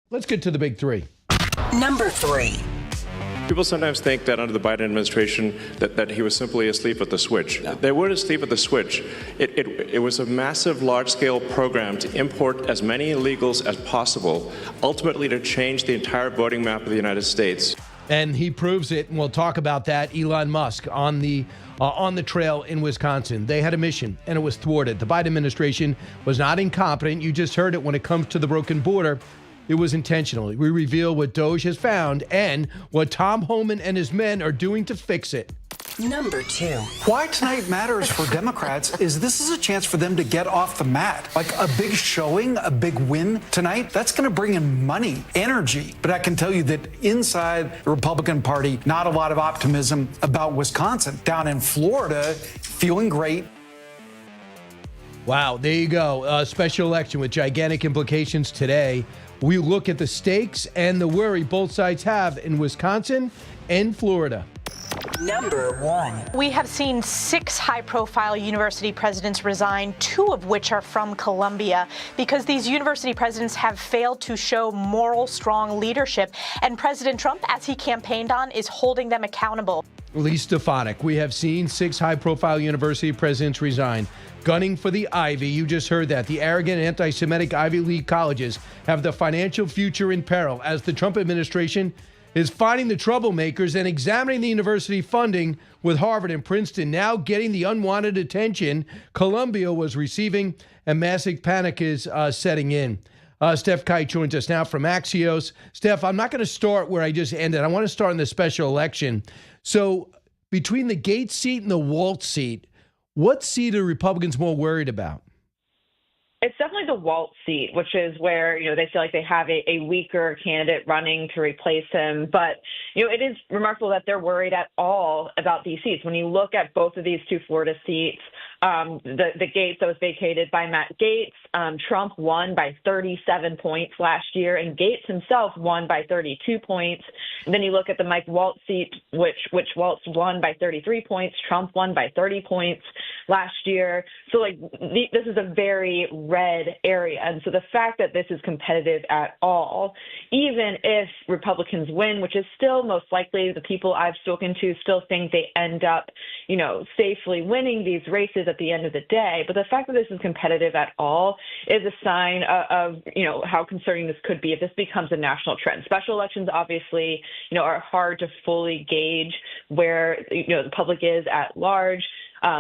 Let's get to the big three. Number 3. People sometimes think that under the Biden administration that he was simply asleep at the switch. They weren't asleep at the switch. It was a massive, large-scale program to import as many illegals as possible, ultimately to change the entire voting map of the United States. And he proves it, and we'll talk about that. Elon Musk on the trail in Wisconsin. They had a mission, and it was thwarted. The Biden administration was not incompetent. You just heard it when it comes to the broken border. It was intentional. We reveal what DOJ has found and what Tom Homan and his men are doing to fix it. Number 2. Why tonight matters for Democrats is this is a chance for them to get off the mat. Like a big showing, a big win tonight, that's going to bring in money, energy. But I can tell you that inside the Republican Party, not a lot of optimism about Wisconsin. Down in Florida, feeling great. Wow, there you go. A special election with gigantic implications today. We look at the stakes and the worry both sides have in Wisconsin and Florida. Number 1. We have seen 6 high-profile university presidents resign, 2 of which are from Columbia, because these university presidents have failed to show moral, strong leadership. And President Trump, as he campaigned on, is holding them accountable. Lee Stefanik, we have seen 6 high-profile university presidents resign, gunning for the Ivy. You just heard that. The arrogant anti-Semitic Ivy League colleges have the financial future in peril as the Trump administration is finding the troublemakers and examining the university funding, with Harvard and Princeton now getting the unwanted attention Columbia was receiving, and massive panic is setting in. Stef Kight joins us now from Axios. Stef, I'm not going to start where I just ended. I want to start in the special election. So between the Gates seat and the Waltz seat, what seat are Republicans more worried about? It's definitely the Waltz seat, which is where, they feel like they have a weaker candidate running to replace him. But, it is remarkable that they're worried at all about these seats. When you look at both of these 2 Florida seats, the Gates that was vacated by Matt Gaetz, Trump won by 37 points last year, and Gates himself won by 32 points. And then you look at the Mike Waltz seat, which Waltz won by 33 points. Trump won by 30 points last year. So, this is a very red area. And so the fact that this is competitive at all, even if Republicans win, which is still most likely, the people I've spoken to still think they end up, safely winning these races at the end of the day. But the fact that this is competitive at all is a sign of how concerning this could be if this becomes a national trend. Special elections, obviously, are hard to fully gauge where, the public is at large.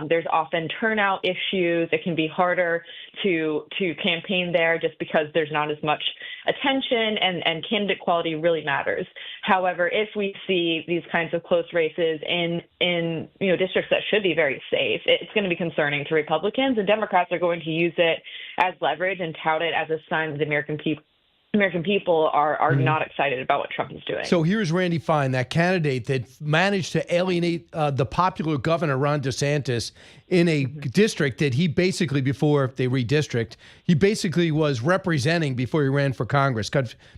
There's often turnout issues. It can be harder to campaign there just because there's not as much attention, and candidate quality really matters. However, if we see these kinds of close races in districts that should be very safe, it's going to be concerning to Republicans, and Democrats are going to use it as leverage and tout it as a sign that the American people are not excited about what Trump is doing. So here's Randy Fine, that candidate that managed to alienate the popular governor, Ron DeSantis, in a district that he basically, before they redistrict, he basically was representing before he ran for Congress,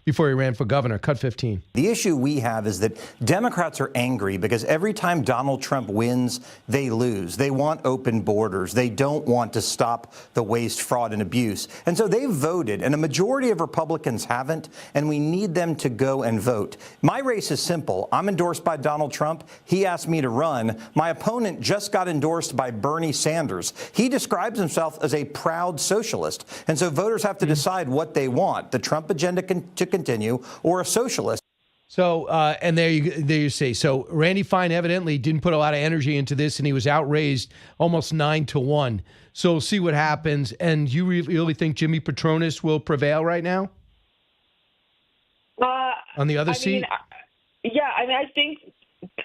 before he ran for governor, cut 15. The issue we have is that Democrats are angry because every time Donald Trump wins, they lose. They want open borders. They don't want to stop the waste, fraud, and abuse. And so they've voted, and a majority of Republicans haven't, and we need them to go and vote. My race is simple. I'm endorsed by Donald Trump. He asked me to run. My opponent just got endorsed by Bernie Sanders. He describes himself as a proud socialist. And so voters have to decide what they want, the Trump agenda to continue or a socialist. So, and there you see. So Randy Fine evidently didn't put a lot of energy into this, and he was outraised almost 9-1. So we'll see what happens. And you really think Jimmy Petronis will prevail right now? On the other seat? I think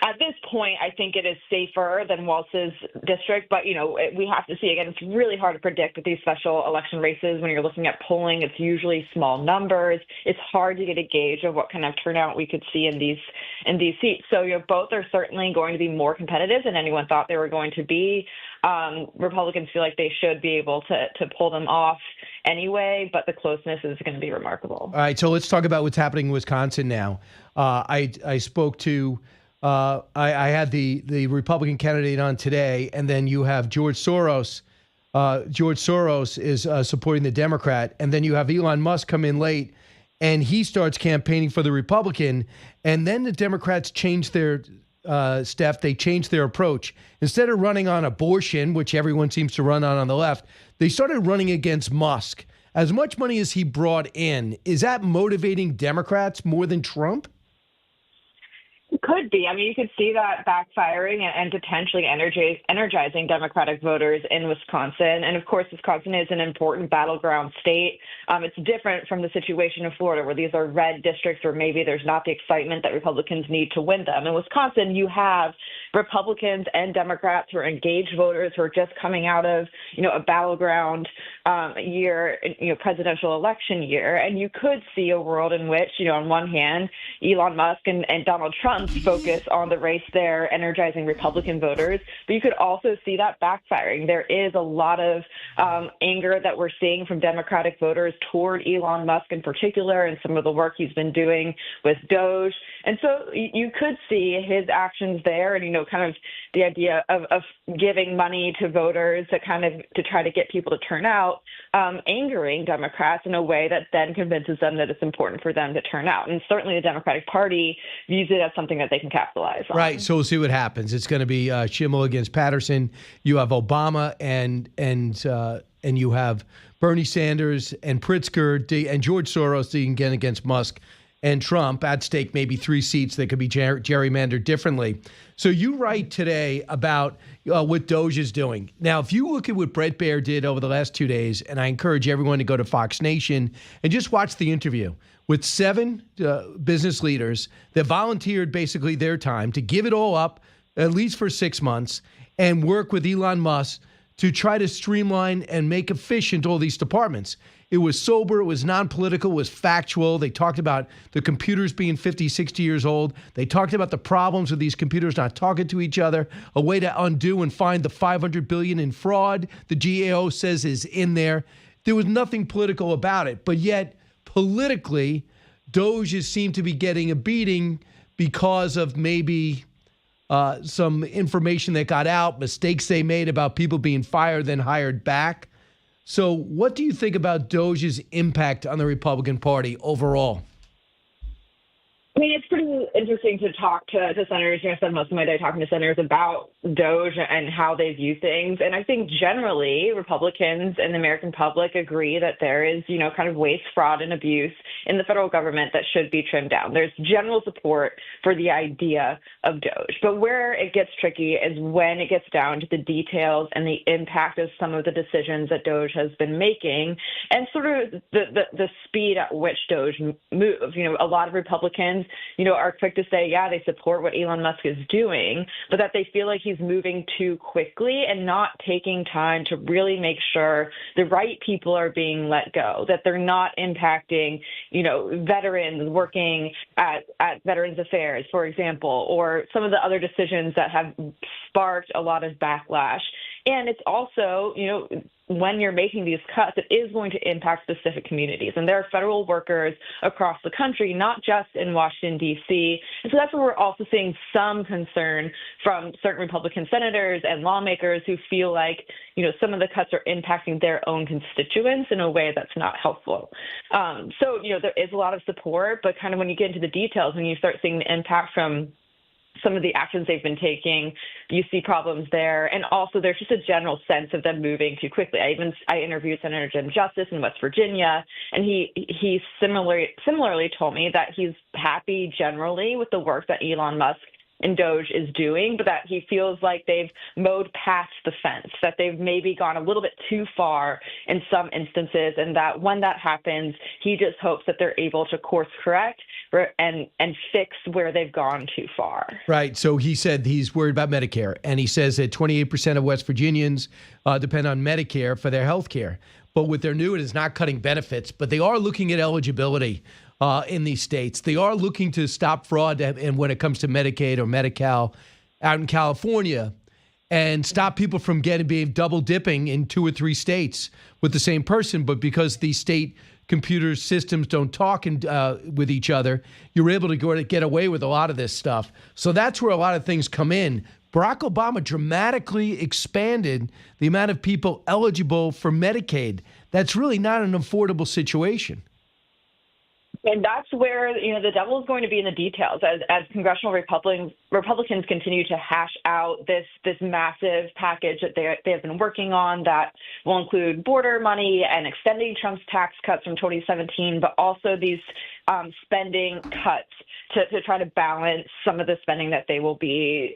at this point, I think it is safer than Waltz's district. But, we have to see. Again, it's really hard to predict with these special election races. When you're looking at polling, it's usually small numbers. It's hard to get a gauge of what kind of turnout we could see in these seats. So, both are certainly going to be more competitive than anyone thought they were going to be. Republicans feel like they should be able to pull them off anyway, but the closeness is going to be remarkable. All right, so let's talk about what's happening in Wisconsin now. I spoke to I had the Republican candidate on today, and then you have George Soros. George Soros is supporting the Democrat, and then you have Elon Musk come in late and he starts campaigning for the Republican, and then the Democrats change their Steph, they changed their approach. Instead of running on abortion, which everyone seems to run on the left, they started running against Musk. As much money as he brought in, is that motivating Democrats more than Trump? It could be. I mean, you could see that backfiring and potentially energizing Democratic voters in Wisconsin. And of course, Wisconsin is an important battleground state. It's different from the situation in Florida, where these are red districts where maybe there's not the excitement that Republicans need to win them. In Wisconsin, you have Republicans and Democrats who are engaged voters who are just coming out of, a battleground year, presidential election year. And you could see a world in which, on one hand, Elon Musk and Donald Trump focus on the race there, energizing Republican voters. But you could also see that backfiring. There is a lot of anger that we're seeing from Democratic voters toward Elon Musk in particular, and some of the work he's been doing with Doge. And so you could see his actions there, and kind of the idea of giving money to voters to try to get people to turn out, angering Democrats in a way that then convinces them that it's important for them to turn out. And certainly the Democratic Party views it as something that they can capitalize on. Right. So we'll see what happens. It's going to be Schimmel against Patterson. You have Obama and you have Bernie Sanders and Pritzker and George Soros again against Musk and Trump. At stake maybe 3 seats that could be gerrymandered differently. So you write today about what Doge is doing. Now, if you look at what Bret Baier did over the last 2 days, and I encourage everyone to go to Fox Nation and just watch the interview with 7 business leaders that volunteered basically their time to give it all up, at least for 6 months, and work with Elon Musk to try to streamline and make efficient all these departments. It was sober, it was non-political, it was factual. They talked about the computers being 50, 60 years old. They talked about the problems with these computers not talking to each other, a way to undo and find the $500 billion in fraud the GAO says is in there. There was nothing political about it, but yet politically, Doge seemed to be getting a beating because of maybe some information that got out, mistakes they made about people being fired, then hired back. So what do you think about Doge's impact on the Republican Party overall? I mean, it's pretty interesting to talk to senators. I spend most of my day talking to senators about Doge and how they view things. And I think generally Republicans and the American public agree that there is, kind of waste, fraud, and abuse in the federal government that should be trimmed down. There's general support for the idea of Doge. But where it gets tricky is when it gets down to the details and the impact of some of the decisions that Doge has been making and sort of the speed at which Doge moves. A lot of Republicans are quick to say, yeah, they support what Elon Musk is doing, but that they feel like he's moving too quickly and not taking time to really make sure the right people are being let go, that they're not impacting, veterans working at Veterans Affairs, for example, or some of the other decisions that have sparked a lot of backlash. And it's also, when you're making these cuts, it is going to impact specific communities. And there are federal workers across the country, not just in Washington, D.C. And so that's where we're also seeing some concern from certain Republican senators and lawmakers who feel like, some of the cuts are impacting their own constituents in a way that's not helpful. So, there is a lot of support, but kind of when you get into the details, when you start seeing the impact from some of the actions they've been taking, you see problems there. And also there's just a general sense of them moving too quickly. I interviewed Senator Jim Justice in West Virginia, and he similarly told me that he's happy generally with the work that Elon Musk and Doge is doing, but that he feels like they've mowed past the fence, that they've maybe gone a little bit too far in some instances, and that when that happens, he just hopes that they're able to course correct and fix where they've gone too far. Right. So he said he's worried about Medicare, and he says that 28% of West Virginians depend on Medicare for their health care. But what they're doing is not cutting benefits, but they are looking at eligibility in these states. They are looking to stop fraud and when it comes to Medicaid or Medi-Cal out in California and stop people from being double dipping in 2 or 3 states with the same person. But because these state computer systems don't talk with each other, you're able to get away with a lot of this stuff. So that's where a lot of things come in. Barack Obama dramatically expanded the amount of people eligible for Medicaid. That's really not an affordable situation. And that's where, the devil is going to be in the details as congressional Republicans continue to hash out this massive package that they have been working on that will include border money and extending Trump's tax cuts from 2017, but also these spending cuts to try to balance some of the spending that they will be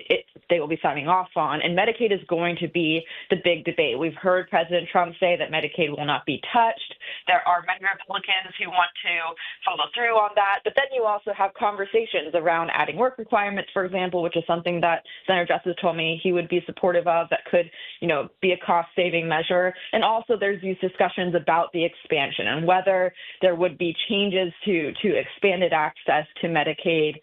signing off on. And Medicaid is going to be the big debate. We've heard President Trump say that Medicaid will not be touched. There are many Republicans who want to follow through on that. But then you also have conversations around adding work requirements, for example, which is something that Senator Justice told me he would be supportive of that could, be a cost-saving measure. And also there's these discussions about the expansion and whether there would be changes to expanded access to Medicaid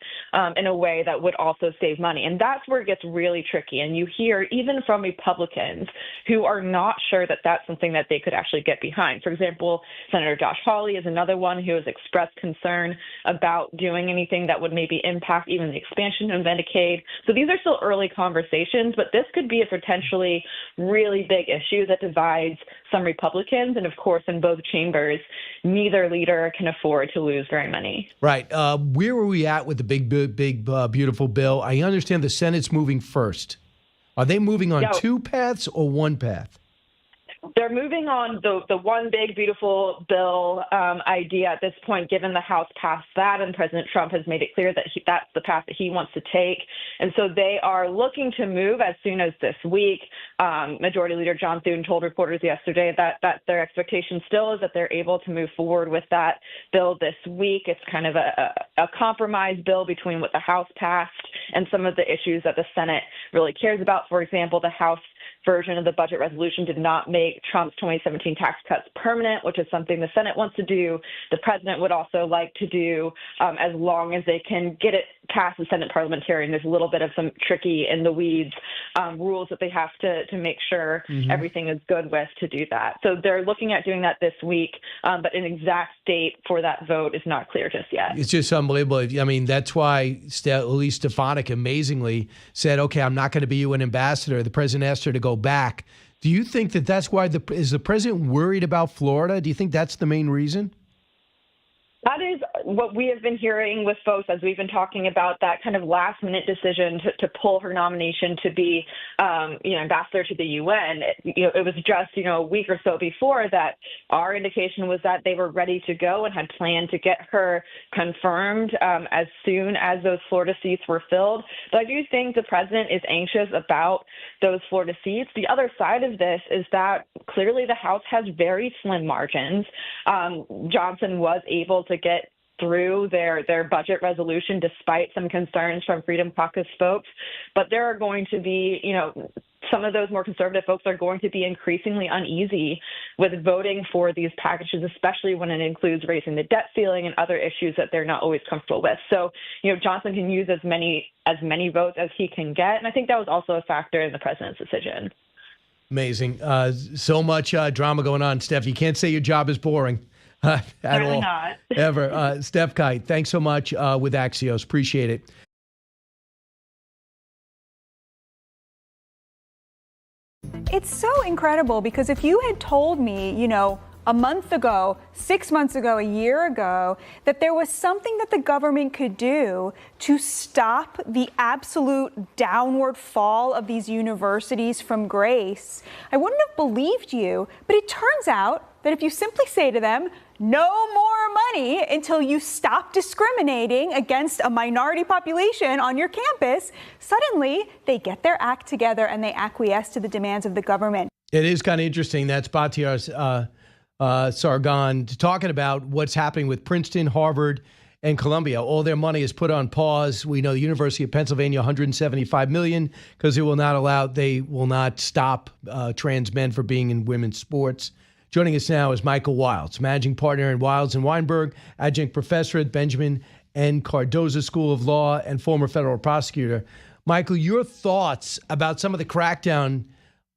in a way that would also save money. And that's where it gets really tricky. And you hear even from Republicans who are not sure that that's something that they could actually get behind. For example, Senator Josh Hawley is another one who has expressed concern about doing anything that would maybe impact even the expansion of Medicaid. So these are still early conversations, but this could be a potentially really big issue that divides some Republicans. And of course, in both chambers, neither leader can afford to lose very many. Right. Where are we at with the big, beautiful bill? I understand the Senate's moving first. Are they moving on two paths or one path? They're moving on the one big, beautiful bill idea at this point, given the House passed that, and President Trump has made it clear that that's the path that he wants to take. And so they are looking to move as soon as this week. Majority Leader John Thune told reporters yesterday that their expectation still is that they're able to move forward with that bill this week. It's kind of a compromise bill between what the House passed and some of the issues that the Senate really cares about. For example, the House version of the budget resolution did not make Trump's 2017 tax cuts permanent, which is something the Senate wants to do. The president would also like to do as long as they can get it past the Senate parliamentarian. There's a little bit of some tricky in the weeds rules that they have to make sure everything is good with to do that. So they're looking at doing that this week, but an exact date for that vote is not clear just yet. It's just unbelievable. I mean, that's why Elise Stefanik amazingly said, okay, I'm not going to be UN ambassador. The president asked her to go back. Do you think that that's why is the president worried about Florida? Do you think that's the main reason? That is what we have been hearing with folks as we've been talking about that kind of last minute decision to pull her nomination to be, ambassador to the UN. It was just, a week or so before that our indication was that they were ready to go and had planned to get her confirmed as soon as those Florida seats were filled. But I do think the president is anxious about those Florida seats. The other side of this is that clearly the House has very slim margins. Johnson was able to get through their budget resolution despite some concerns from Freedom Caucus folks. But there are going to be, some of those more conservative folks are going to be increasingly uneasy with voting for these packages, especially when it includes raising the debt ceiling and other issues that they're not always comfortable with. So, Johnson can use as many votes as he can get. And I think that was also a factor in the president's decision. Amazing. So much drama going on, Steph. You can't say your job is boring. At Certainly all, not. ever. Stef Kight, thanks so much with Axios. Appreciate it. It's so incredible because if you had told me, a month ago, 6 months ago, a year ago, that there was something that the government could do to stop the absolute downward fall of these universities from grace, I wouldn't have believed you. But it turns out that if you simply say to them, no more money until you stop discriminating against a minority population on your campus, suddenly they get their act together and they acquiesce to the demands of the government. It is kind of interesting. That's Batiar Sargon talking about what's happening with Princeton, Harvard, and Columbia. All their money is put on pause. We know the University of Pennsylvania, $175 million, because they will not stop trans men from being in women's sports. Joining us now is Michael Wilds, managing partner in Wilds and Weinberg, adjunct professor at Benjamin N. Cardozo School of Law, and former federal prosecutor. Michael, your thoughts about some of the crackdown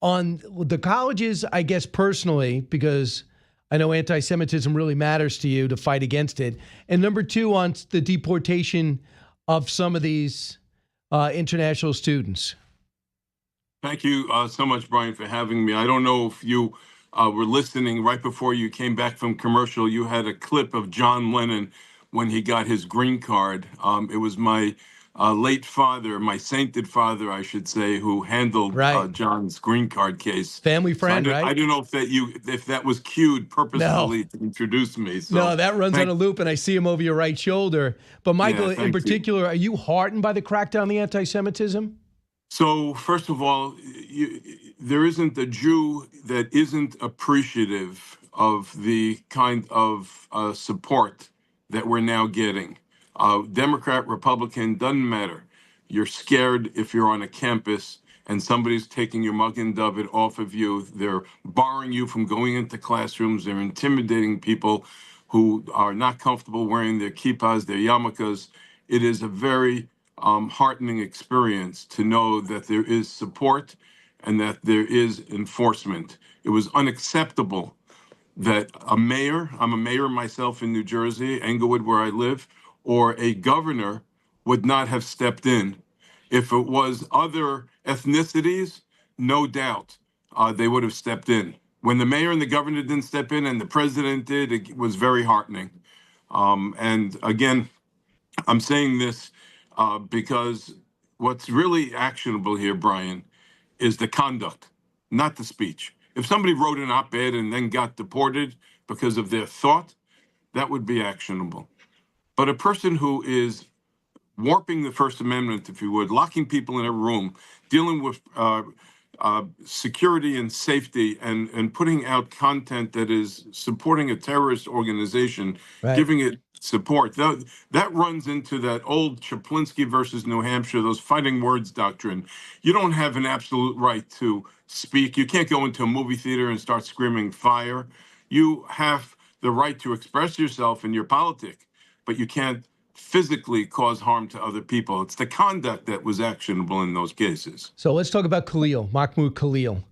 on the colleges, I guess personally, because I know anti-Semitism really matters to you to fight against it. And number two, on the deportation of some of these international students. Thank you so much, Brian, for having me. I don't know if you were listening right before you came back from commercial. You had a clip of John Lennon when he got his green card. It was my late father, my sainted father, I should say, who handled Right. John's green card case. Family friend, So I right? don't know if that was cued purposefully to introduce me. So No, that runs on a loop, and I see him over your right shoulder. But Michael, in thank you. particular, are you heartened by the crackdown on the anti-Semitism? So first of all, there isn't a Jew that isn't appreciative of the kind of support that we're now getting. Democrat, Republican, doesn't matter. You're scared if you're on a campus and somebody's taking your mug and dove it off of you. They're barring you from going into classrooms. They're intimidating people who are not comfortable wearing their kippas, their yarmulkes. It is a very heartening experience to know that there is support and that there is enforcement. It was unacceptable that I'm a mayor myself in New Jersey, Englewood, where I live, or a governor would not have stepped in. If it was other ethnicities, no doubt they would have stepped in. When the mayor and the governor didn't step in and the president did, it was very heartening. And again, I'm saying this because what's really actionable here, Brian, is the conduct, not the speech. If somebody wrote an op-ed and then got deported because of their thought, that would be actionable. But a person who is warping the First Amendment, if you would, locking people in a room, dealing with security and safety, and putting out content that is supporting a terrorist organization, Right. giving it support, that runs into that old Chaplinsky versus New Hampshire, those fighting words doctrine. You don't have an absolute right to speak. You can't go into a movie theater and start screaming fire. You have the right to express yourself in your politic, but you can't physically cause harm to other people. It's the conduct that was actionable in those cases. So let's talk about Mahmoud Khalil.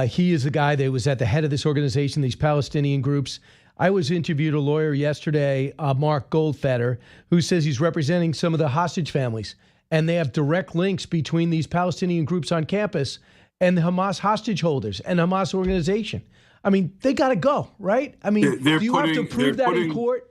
He is the guy that was at the head of this organization, these Palestinian groups. I was interviewed a lawyer yesterday, Mark Goldfeder, who says he's representing some of the hostage families, and they have direct links between these Palestinian groups on campus and the Hamas hostage holders and Hamas organization. I mean, they got to go, right? I mean, do you have to prove that in court?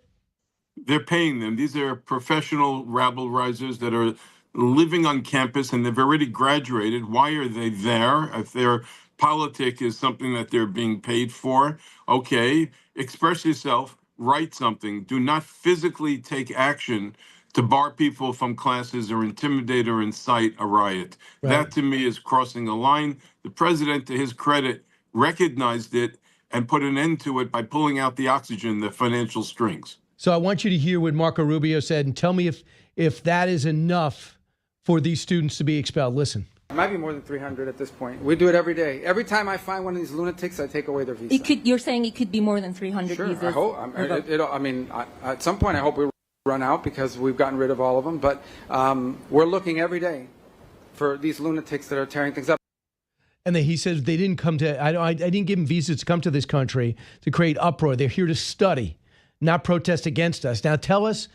They're paying them. These are professional rabble-rousers that are living on campus, and they've already graduated. Why are they there? If their politic is something that they're being paid for, okay, express yourself, write something. Do not physically take action to bar people from classes or intimidate or incite a riot. Right. That, to me, is crossing a line. The president, to his credit, recognized it and put an end to it by pulling out the oxygen, the financial strings. So I want you to hear what Marco Rubio said and tell me if that is enough for these students to be expelled. Listen. It might be more than 300 at this point. We do it every day. Every time I find one of these lunatics, I take away their visa. You're saying it could be more than 300 sure, visas? I hope. At some point, I hope we run out because we've gotten rid of all of them. But we're looking every day for these lunatics that are tearing things up. And then he says they didn't come to, I didn't give them visas to come to this country to create uproar. They're here to study, not protest against us. Now tell us,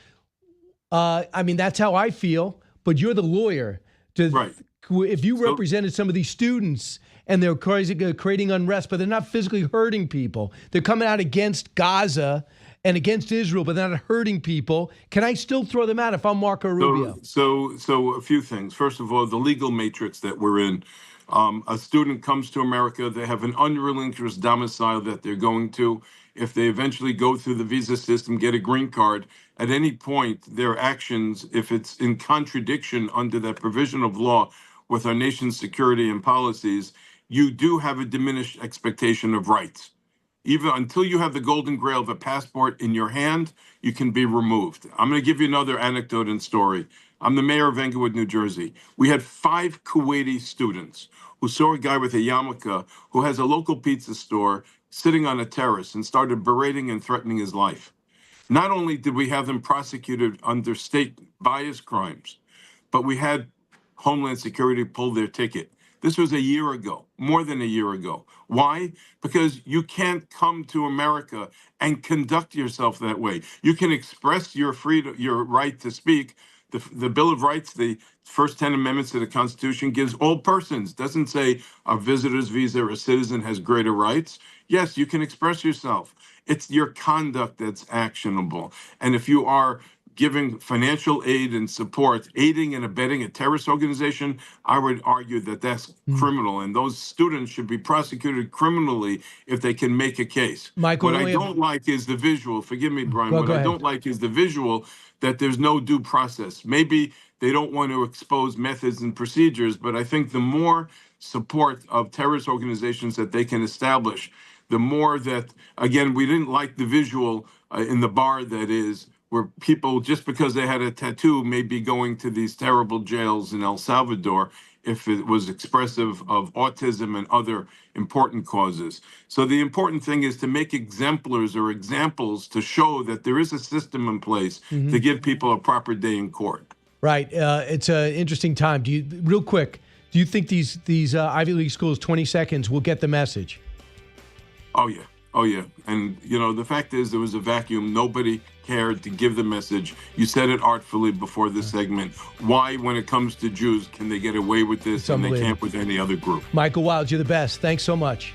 that's how I feel, but you're the lawyer. Right. If you represented some of these students and they're creating unrest, but they're not physically hurting people, they're coming out against Gaza and against Israel, but they're not hurting people, can I still throw them out if I'm Marco Rubio? So a few things. First of all, the legal matrix that we're in. A student comes to America, they have an unrelinquished domicile that they're going to. If they eventually go through the visa system, get a green card, at any point, their actions, if it's in contradiction under that provision of law with our nation's security and policies, you do have a diminished expectation of rights. Even until you have the golden grail of a passport in your hand, you can be removed. I'm going to give you another anecdote and story. I'm the mayor of Englewood, New Jersey. We had 5 Kuwaiti students who saw a guy with a yarmulke who has a local pizza store sitting on a terrace and started berating and threatening his life. Not only did we have them prosecuted under state bias crimes, but we had Homeland Security pull their ticket. This was a year ago, more than a year ago. Why? Because you can't come to America and conduct yourself that way. You can express your freedom, your right to speak. The Bill of Rights, the first 10 amendments to the Constitution, gives all persons, doesn't say a visitor's visa or a citizen has greater rights. Yes, you can express yourself. It's your conduct that's actionable. And if you are giving financial aid and support, aiding and abetting a terrorist organization, I would argue that that's criminal. And those students should be prosecuted criminally if they can make a case. Michael, what I don't like is the visual. Forgive me, Brian. What I don't like is the visual that there's no due process. Maybe they don't want to expose methods and procedures, but I think the more support of terrorist organizations that they can establish, the more that, again, we didn't like the visual in the bar, that is, where people, just because they had a tattoo, may be going to these terrible jails in El Salvador if it was expressive of autism and other important causes. So the important thing is to make exemplars or examples to show that there is a system in place to give people a proper day in court. Right. It's an interesting time. Real quick, do you think these Ivy League schools, 20 seconds, will get the message? Oh, yeah. Oh, yeah. And, the fact is there was a vacuum. Nobody cared to give the message. You said it artfully before this segment. Why, when it comes to Jews, can they get away with this and they can't with any other group? Michael Wilds, you're the best. Thanks so much.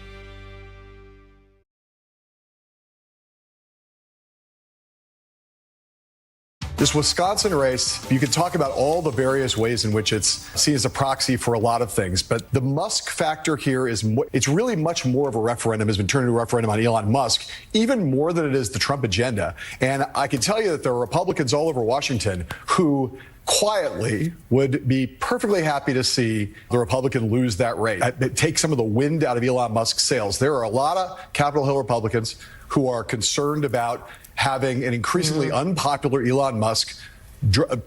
This Wisconsin race, you can talk about all the various ways in which it's seen as a proxy for a lot of things, but the Musk factor here it's really much more of a referendum, has been turned into a referendum on Elon Musk, even more than it is the Trump agenda. And I can tell you that there are Republicans all over Washington who quietly would be perfectly happy to see the Republican lose that race. Take some of the wind out of Elon Musk's sails. There are a lot of Capitol Hill Republicans who are concerned about having an increasingly unpopular Elon Musk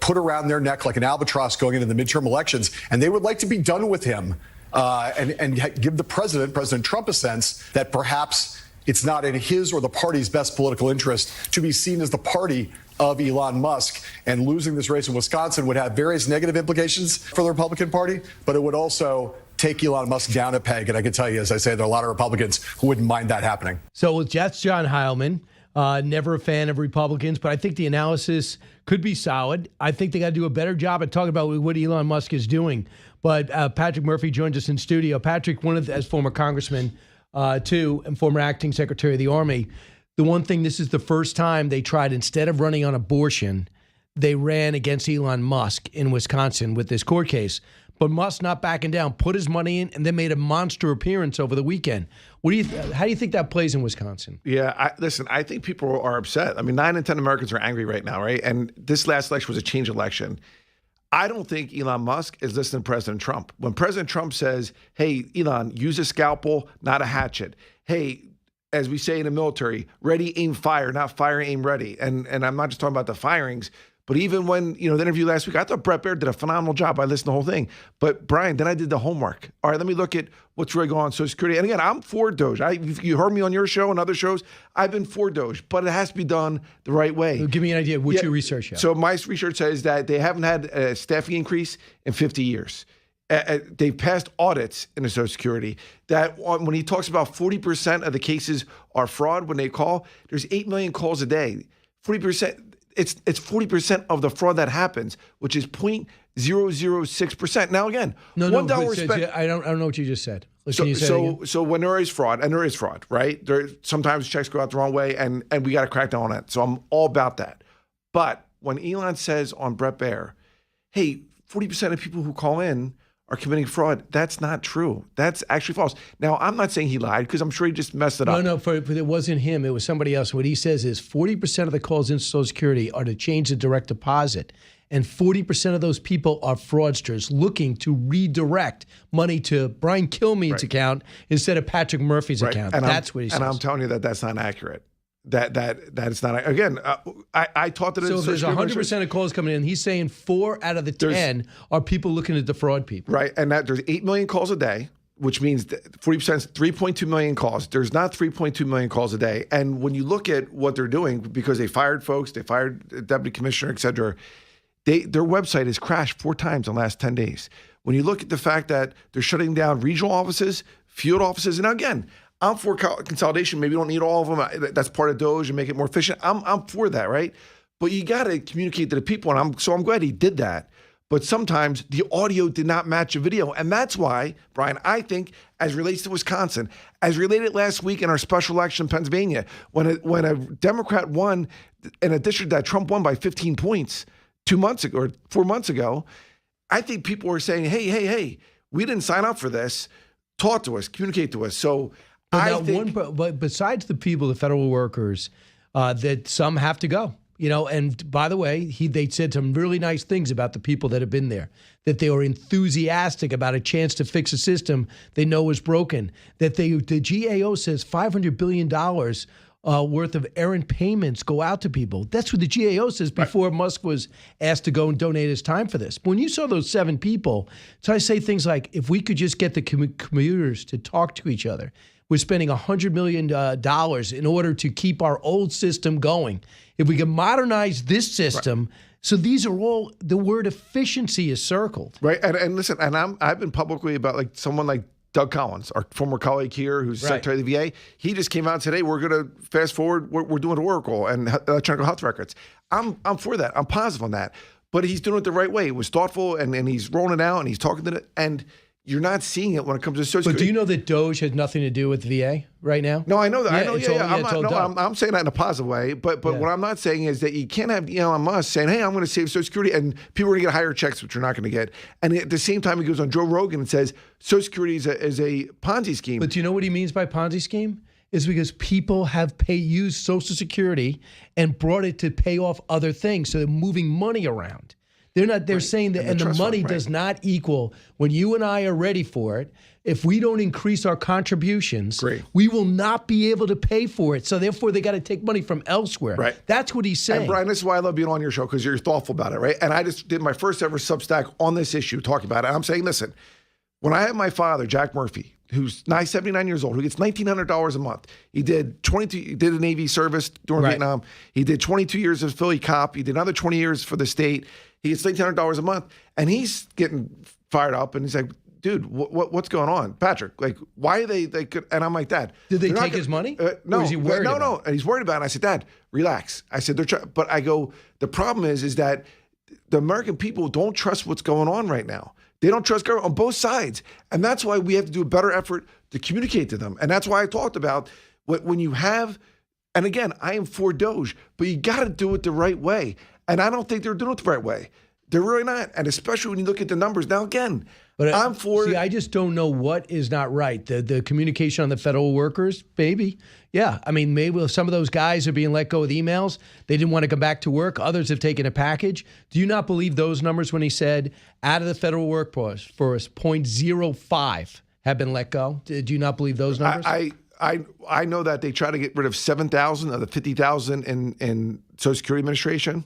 put around their neck like an albatross going into the midterm elections, and they would like to be done with him and give the President Trump, a sense that perhaps it's not in his or the party's best political interest to be seen as the party of Elon Musk. And losing this race in Wisconsin would have various negative implications for the Republican Party, but it would also take Elon Musk down a peg. And I can tell you, as I say, there are a lot of Republicans who wouldn't mind that happening. So that's John Heilman. Never a fan of Republicans, but I think the analysis could be solid. I think they got to do a better job at talking about what Elon Musk is doing. But Patrick Murphy joins us in studio. Patrick, as former congressman too, and former acting secretary of the Army, the one thing, this is the first time they tried, instead of running on abortion, they ran against Elon Musk in Wisconsin with this court case. But Musk not backing down, put his money in, and then made a monster appearance over the weekend. How do you think that plays in Wisconsin? Yeah, listen, I think people are upset. I mean, 9 in 10 Americans are angry right now, right? And this last election was a change election. I don't think Elon Musk is listening to President Trump. When President Trump says, hey, Elon, use a scalpel, not a hatchet. Hey, as we say in the military, ready, aim, fire, not fire, aim, ready. And I'm not just talking about the firings, but even when, the interview last week, I thought Bret Baier did a phenomenal job. I listened to the whole thing. But Brian, then I did the homework. All right, let me look at what's really going on Social Security. And again, I'm for Doge. You heard me on your show and other shows. I've been for Doge, but it has to be done the right way. Give me an idea. What's your research show? So my research says that they haven't had a staffing increase in 50 years. They've passed audits in the Social Security that when he talks about 40% of the cases are fraud when they call, there's 8 million calls a day. 40%. It's 40% of the fraud that happens, which is 0.006%. Now again, $1 I don't know what you just said. So when there is fraud, and there is fraud, right? Sometimes checks go out the wrong way, and we got to crack down on it. So I'm all about that. But when Elon says on Bret Baier, hey, 40% of people who call in are committing fraud, that's not true. That's actually false. Now, I'm not saying he lied, because I'm sure he just messed it up. No, it wasn't him. It was somebody else. What he says is 40% of the calls in Social Security are to change the direct deposit. And 40% of those people are fraudsters looking to redirect money to Brian Kilmeade's account instead of Patrick Murphy's account. And that's what he says. And I'm telling you that's not accurate. That it's not. Again, I taught that. So if there's 100% of calls coming in, he's saying 4 out of the 10 are people looking to defraud people. Right, and that there's 8 million calls a day, which means 40% is 3.2 million calls. There's not 3.2 million calls a day. And when you look at what they're doing, because they fired folks, they fired the deputy commissioner, et cetera, their website has crashed 4 times in the last 10 days. When you look at the fact that they're shutting down regional offices, field offices, and again, I'm for consolidation. Maybe you don't need all of them. That's part of Doge and make it more efficient. I'm for that, right? but you got to communicate to the people. And I'm glad he did that. But sometimes the audio did not match the video. And that's why, Brian, I think, as relates to Wisconsin, as related last week in our special election in Pennsylvania, when a Democrat won in a district that Trump won by 15 points 2 months ago or 4 months ago, I think people were saying, hey, we didn't sign up for this. Talk to us, communicate to us. So but besides the people, the federal workers, that some have to go. And by the way, they said some really nice things about the people that have been there, that they were enthusiastic about a chance to fix a system they know is broken, that the GAO says $500 billion worth of errant payments go out to people. That's what the GAO says before Musk was asked to go and donate his time for this. But when you saw those 7 people, so I say things like, if we could just get the commuters to talk to each other, we're spending $100 million in order to keep our old system going. If we can modernize this system, so these are all, the word efficiency is circled. Right, and listen, and I've been publicly about like someone like Doug Collins, our former colleague here, who's Secretary of the VA. He just came out today. We're going to fast forward. We're doing Oracle and electronic health records. I'm for that. I'm positive on that. But he's doing it the right way. It was thoughtful, and he's rolling it out, and he's talking to it, and you're not seeing it when it comes to Social Security. But do you know that Doge has nothing to do with the VA right now? No, I know that. Yeah, I'm saying that in a positive way. But what I'm not saying is that you can't have Elon Musk saying, hey, I'm going to save Social Security, and people are going to get higher checks, which you're not going to get. And at the same time, he goes on Joe Rogan and says Social Security is a Ponzi scheme. But do you know what he means by Ponzi scheme? Is because people have used Social Security and brought it to pay off other things. So they're moving money around. They're saying that, and the money does not equal, when you and I are ready for it, if we don't increase our contributions, we will not be able to pay for it. So therefore, they got to take money from elsewhere. Right. That's what he's saying. And Brian, this is why I love being on your show, because you're thoughtful about it, right? And I just did my first ever Substack on this issue, talking about it. And I'm saying, listen, when I had my father, Jack Murphy, who's now 79 years old, who gets $1,900 a month. He did a Navy service during Vietnam. He did 22 years as Philly cop. He did another 20 years for the state. He gets $1,900 a month, and he's getting fired up, and he's like, dude, what's going on? Patrick, like, why are they could, and I'm like, Dad. Did they take his money? No. Or is he worried about it? No. And he's worried about it. And I said, Dad, relax. I said, but I go, the problem is that the American people don't trust what's going on right now. They don't trust government on both sides. And that's why we have to do a better effort to communicate to them. And that's why I talked about when you have, and again, I am for Doge, but you got to do it the right way. And I don't think they're doing it the right way. They're really not. And especially when you look at the numbers. Now, again, but I'm for I just don't know what is not right. The communication on the federal workers, maybe. Yeah. I mean, maybe some of those guys are being let go with emails. They didn't want to come back to work. Others have taken a package. Do you not believe those numbers when he said out of the federal workforce, 0.05 have been let go? Do you not believe those numbers? I know that they try to get rid of 7,000 of the 50,000 in Social Security Administration.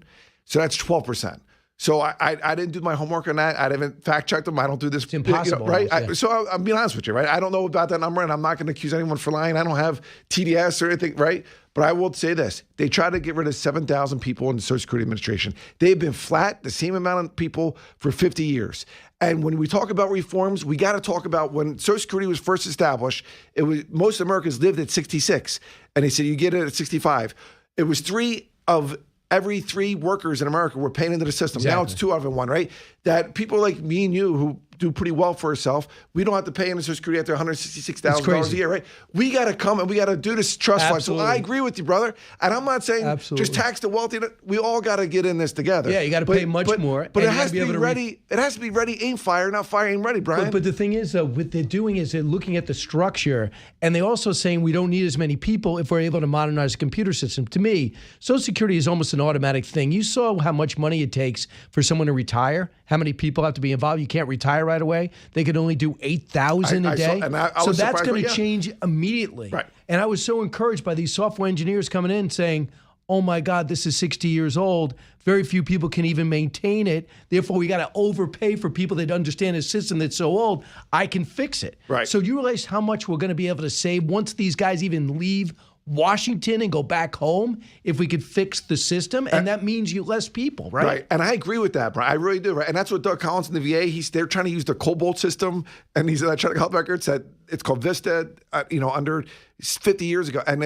So that's 12%. So I didn't do my homework on that. I haven't fact-checked them. I don't do this. It's impossible. Right? Almost, yeah. So I'm being honest with you, right? I don't know about that number, and I'm not going to accuse anyone for lying. I don't have TDS or anything, right? But I will say this. They tried to get rid of 7,000 people in the Social Security Administration. They've been flat, the same amount of people for 50 years. And when we talk about reforms, we got to talk about when Social Security was first established, it was most Americans lived at 66. And they said, you get it at 65. It was 3 of every 3 workers in America were paying into the system. Exactly. Now it's 2 out of 1, right? That people like me and you who do pretty well for ourselves, we don't have to pay into Social Security after $166,000 a year, right? We got to come and we got to do this trust fund. So I agree with you, brother. And I'm not saying just tax the wealthy. We all got to get in this together. Yeah, you got to pay much more. But it has to be ready. It has to be ready, aim fire, not fire, aim ready, Brian. But the thing is, though, what they're doing is they're looking at the structure, and they're also saying we don't need as many people if we're able to modernize the computer system. To me, Social Security is almost an automatic thing. You saw how much money it takes for someone to retire, how many people have to be involved. You can't retire right away. They can only do 8,000 a day. So that's going to change immediately. Right. And I was so encouraged by these software engineers coming in saying, oh my God, this is 60 years old. Very few people can even maintain it. Therefore, we got to overpay for people that understand a system that's so old. I can fix it. Right. So you realize how much we're going to be able to save once these guys even leave Washington and go back home if we could fix the system, and that means you less people, right? Right, and I agree with that, Brian. I really do, right? And that's what Doug Collins in the VA, they're trying to use the Cobalt system, and he's electronic health records that it's called Vista, under 50 years ago, and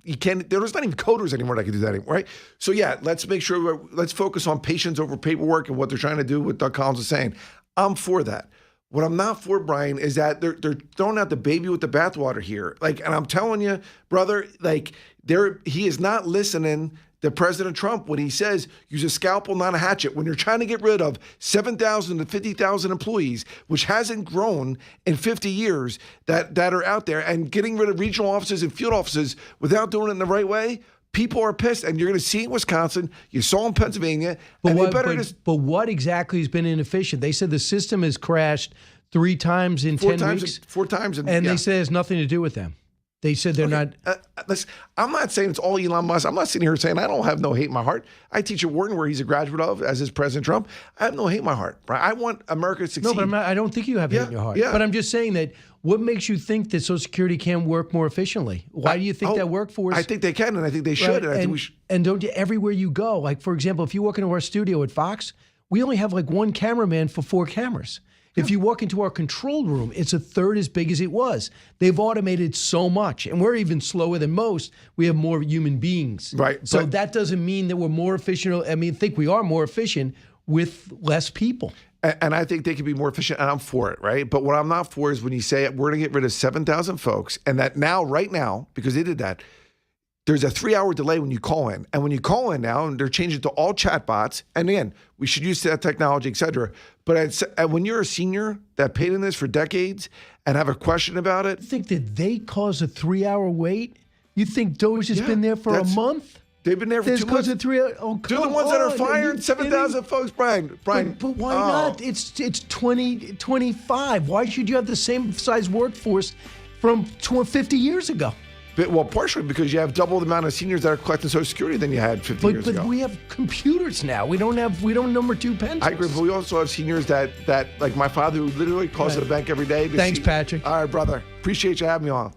you can't. There's not even coders anymore that can do that anymore, right? So yeah, let's make sure. Let's focus on patience over paperwork and what they're trying to do. What Doug Collins is saying, I'm for that. What I'm not for, Brian, is that they're throwing out the baby with the bathwater here. Like, and I'm telling you, brother, like he is not listening to President Trump when he says use a scalpel, not a hatchet. When you're trying to get rid of 7,000 to 50,000 employees, which hasn't grown in 50 years, that are out there, and getting rid of regional offices and field offices without doing it in the right way. People are pissed, and you're going to see it in Wisconsin. You saw in Pennsylvania. But what exactly has been inefficient? They said the system has crashed 3 times in 10 weeks. 4 times. And they said it has nothing to do with them. They said they're not. Listen, I'm not saying it's all Elon Musk. I'm not sitting here saying I don't have no hate in my heart. I teach at Wharton, where he's a graduate of, as is President Trump. I have no hate in my heart. Right? I want America to succeed. No, but I don't think you have hate in your heart. Yeah. But I'm just saying that what makes you think that Social Security can work more efficiently? Why do you think that workforce? I think they can, and I think they should. Right? And I think we should. And don't you, everywhere you go, like, for example, if you walk into our studio at Fox, we only have like 1 cameraman for 4 cameras. If you walk into our control room, it's a third as big as it was. They've automated so much, and we're even slower than most. We have more human beings. Right. So that doesn't mean that we're more efficient. I mean, I think we are more efficient with less people. And I think they could be more efficient, and I'm for it, right? But what I'm not for is when you say we're going to get rid of 7,000 folks, and that now, right now, because they did that, there's a 3-hour delay when you call in. And when you call in now, and they're changing to all chatbots, and again, we should use that technology, et cetera. But when you're a senior that paid in this for decades and have a question about it. You think that they caused a 3-hour wait? You think Doge has been there for a month? They've been there for 2 months. They're the ones that are firing 7,000 folks, Brian. But why not? It's 2025. Why should you have the same size workforce from 50 years ago? Well, partially because you have double the amount of seniors that are collecting Social Security than you had 50 years ago. But we have computers now. We don't number 2 pencils. I agree, but we also have seniors that like my father, who literally calls to the bank every day. Thanks, Patrick. All right, brother. Appreciate you having me on.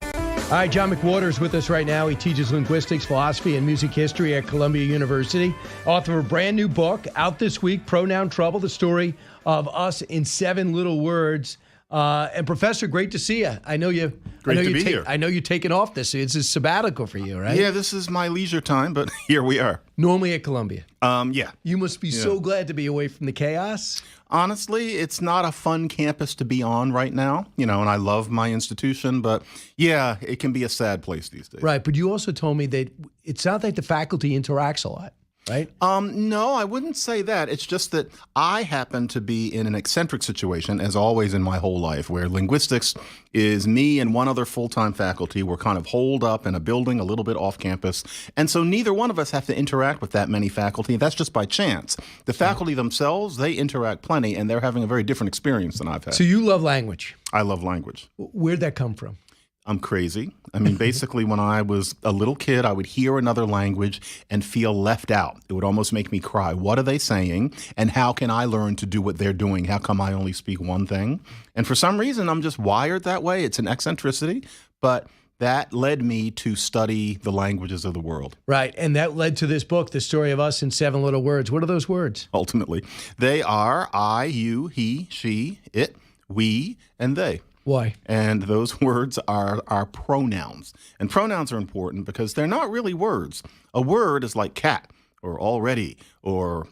All right, John McWhorter is with us right now. He teaches linguistics, philosophy, and music history at Columbia University. Author of a brand new book out this week, Pronoun Trouble, the story of us in 7 little words. And Professor, great to see you. I know you. Great to be here. I know you're taking off this. It's a sabbatical for you, right? Yeah, this is my leisure time, but here we are. Normally at Columbia. Yeah. You must be so glad to be away from the chaos. Honestly, it's not a fun campus to be on right now, and I love my institution, but yeah, it can be a sad place these days. Right, but you also told me that it sounds like the faculty interacts a lot. Right? No, I wouldn't say that. It's just that I happen to be in an eccentric situation, as always in my whole life, where linguistics is me and one other full-time faculty. We're kind of holed up in a building a little bit off campus. And so neither one of us have to interact with that many faculty. That's just by chance. The faculty themselves, they interact plenty, and they're having a very different experience than I've had. So you love language. I love language. Where'd that come from? I'm crazy. I mean, basically, when I was a little kid, I would hear another language and feel left out. It would almost make me cry. What are they saying? And how can I learn to do what they're doing? How come I only speak one thing? And for some reason, I'm just wired that way. It's an eccentricity, but that led me to study the languages of the world. Right. And that led to this book, The Story of Us in 7 Little Words. What are those words? Ultimately, they are I, you, he, she, it, we, and they. Why? And those words are pronouns. And pronouns are important because they're not really words. A word is like cat or already or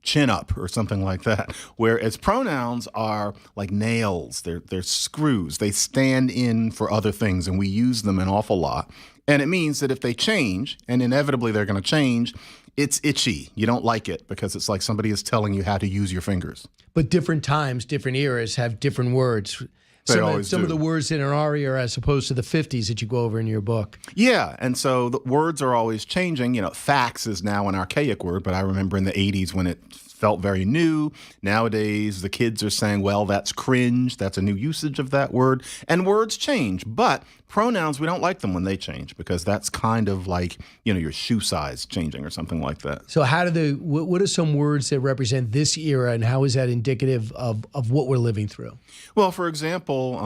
chin up or something like that, whereas pronouns are like nails. They're screws. They stand in for other things, and we use them an awful lot. And it means that if they change, and inevitably they're going to change, it's itchy. You don't like it because it's like somebody is telling you how to use your fingers. But different times, different eras have different words. Some of the words in our era as opposed to the 50s that you go over in your book. Yeah, and so the words are always changing. Fax is now an archaic word, but I remember in the 80s when it felt very new. Nowadays, the kids are saying, well, that's cringe. That's a new usage of that word. And words change. But pronouns, we don't like them when they change because that's kind of like, your shoe size changing or something like that. So what are some words that represent this era, and how is that indicative of what we're living through? Well, for example,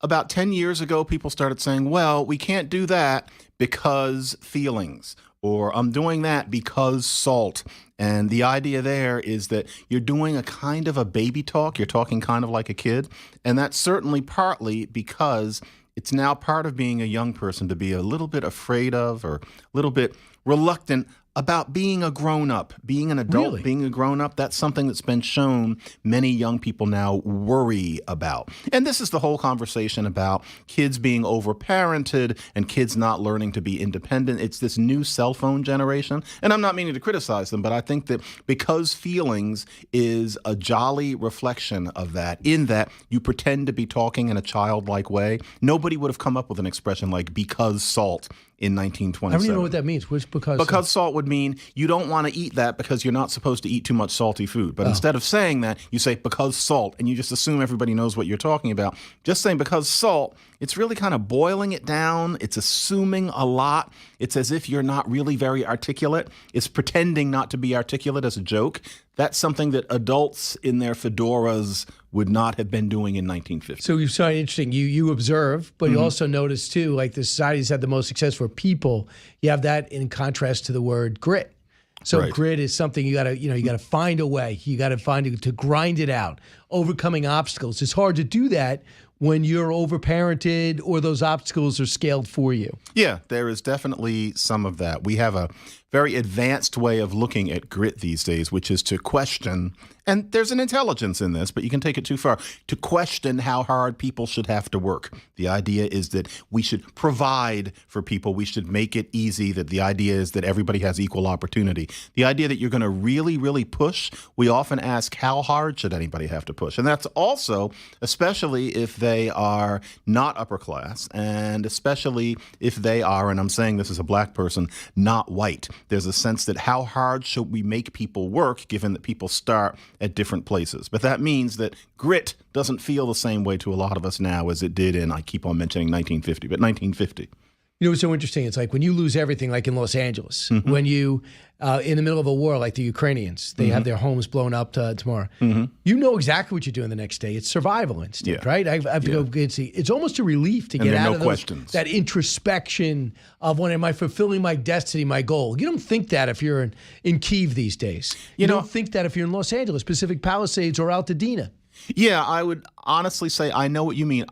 about 10 years ago, people started saying, well, we can't do that because feelings. or I'm doing that because salt. And the idea there is that you're doing a kind of a baby talk. You're talking kind of like a kid. And that's certainly partly because it's now part of being a young person to be a little bit afraid of or a little bit reluctant about being a grown-up, being an adult, Really? being a grown-up. That's something that's been shown many young people now worry about. And this is the whole conversation about kids being overparented and kids not learning to be independent. It's this new cell phone generation. And I'm not meaning to criticize them, but I think that because feelings is a jolly reflection of that, in that you pretend to be talking in a childlike way, nobody would have come up with an expression like because salt in 1927. I don't even know what that means. What's Because salt would mean you don't want to eat that because you're not supposed to eat too much salty food. But instead of saying that, you say because salt, and you just assume everybody knows what you're talking about. Just saying because salt, it's really kind of boiling it down. It's assuming a lot. It's as if you're not really very articulate. It's pretending not to be articulate as a joke. That's something that adults in their fedoras would not have been doing in 1950. So you saw it interesting. You observe, but you also notice too, like the societies had the most success for people. You have that in contrast to the word grit. So grit is something you gotta find a way. You gotta find to grind it out, overcoming obstacles. It's hard to do that when you're overparented or those obstacles are scaled for you. Yeah, there is definitely some of that. We have a very advanced way of looking at grit these days, which is to question, and there's an intelligence in this, but you can take it too far, to question how hard people should have to work. The idea is that we should provide for people. We should make it easy. That the idea is that everybody has equal opportunity. The idea that you're going to really, really push, we often ask how hard should anybody have to push? And that's also, especially if they are not upper class, and especially if they are, and I'm saying this as a black person, not white. There's a sense that how hard should we make people work given that people start at different places? But that means that grit doesn't feel the same way to a lot of us now as it did in, I keep on mentioning 1950, but 1950. You know what's so interesting? It's like when you lose everything, like in Los Angeles, when you, in the middle of a war, like the Ukrainians, they have their homes blown up tomorrow. You know exactly what you're doing the next day. It's survival instinct, right? I have to go get see. It's almost a relief to get out of that introspection of when am I fulfilling my destiny, my goal. You don't think that if you're in Kyiv these days. You don't think that if you're in Los Angeles, Pacific Palisades, or Altadena. Yeah, I would honestly say I know what you mean.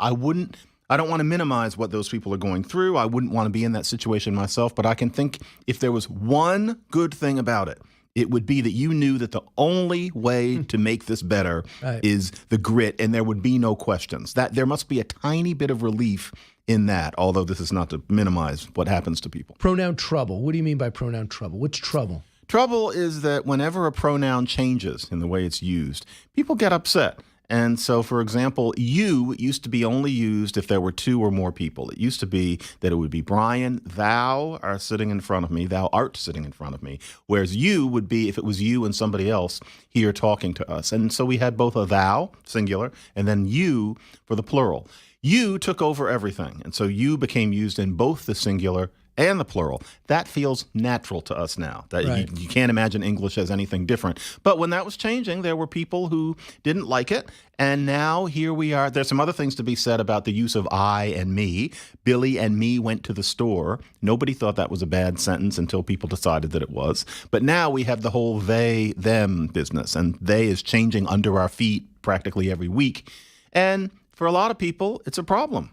I don't want to minimize what those people are going through. I wouldn't want to be in that situation myself, but I can think if there was one good thing about it, it would be that you knew that the only way to make this better is the grit, and there would be no questions. That there must be a tiny bit of relief in that, although this is not to minimize what happens to people. Pronoun trouble. What do you mean by pronoun trouble? What's trouble? Trouble is that whenever a pronoun changes in the way it's used, people get upset. And so, for example, you used to be only used if there were two or more people. It used to be that it would be Brian, thou are sitting in front of me, thou art sitting in front of me, whereas you would be if it was you and somebody else here talking to us. And so we had both a thou, singular, and then you for the plural. You took over everything, and so you became used in both the singular and the plural. That feels natural to us now. That you can't imagine English as anything different. But when that was changing, there were people who didn't like it. And now here we are. There's some other things to be said about the use of I and me. Billy and me went to the store. Nobody thought that was a bad sentence until people decided that it was. But now we have the whole they, them business. And they is changing under our feet practically every week. And for a lot of people, it's a problem.